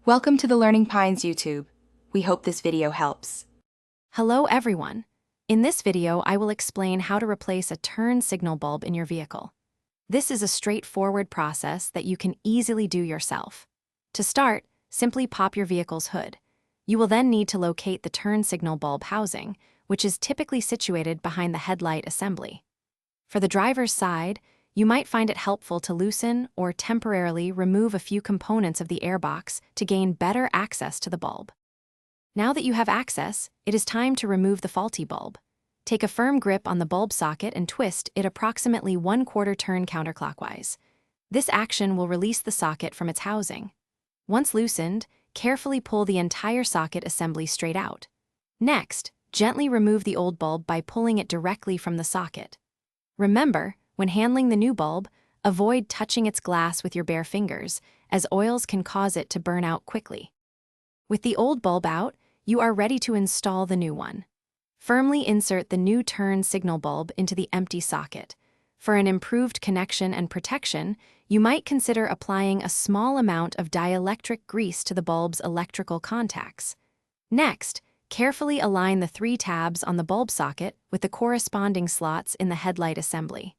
Welcome to the Learning Pines YouTube. We hope this video helps. Hello everyone. In this video, I will explain how to replace a turn signal bulb in your vehicle. This is a straightforward process that you can easily do yourself. To start, simply pop your vehicle's hood. You will then need to locate the turn signal bulb housing, which is typically situated behind the headlight assembly. For the driver's side, you might find it helpful to loosen or temporarily remove a few components of the airbox to gain better access to the bulb. Now that you have access, it is time to remove the faulty bulb. Take a firm grip on the bulb socket and twist it approximately 1/4 turn counterclockwise. This action will release the socket from its housing. Once loosened, carefully pull the entire socket assembly straight out. Next, gently remove the old bulb by pulling it directly from the socket. Remember, when handling the new bulb, avoid touching its glass with your bare fingers, as oils can cause it to burn out quickly. With the old bulb out, you are ready to install the new one. Firmly insert the new turn signal bulb into the empty socket. For an improved connection and protection, you might consider applying a small amount of dielectric grease to the bulb's electrical contacts. Next, carefully align the 3 tabs on the bulb socket with the corresponding slots in the headlight assembly.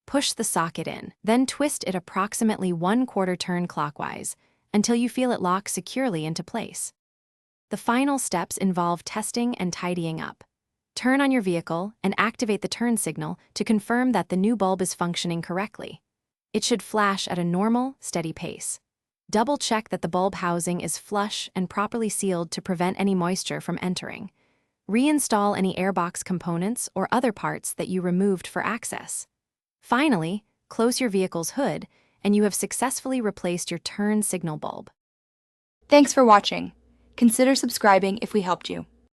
Push the socket in, then twist it approximately 1/4 turn clockwise until you feel it lock securely into place. The final steps involve testing and tidying up. Turn on your vehicle and activate the turn signal to confirm that the new bulb is functioning correctly. It should flash at a normal, steady pace. Double-check that the bulb housing is flush and properly sealed to prevent any moisture from entering. Reinstall any airbox components or other parts that you removed for access. Finally, close your vehicle's hood, and you have successfully replaced your turn signal bulb. Thanks for watching. Consider subscribing if we helped you.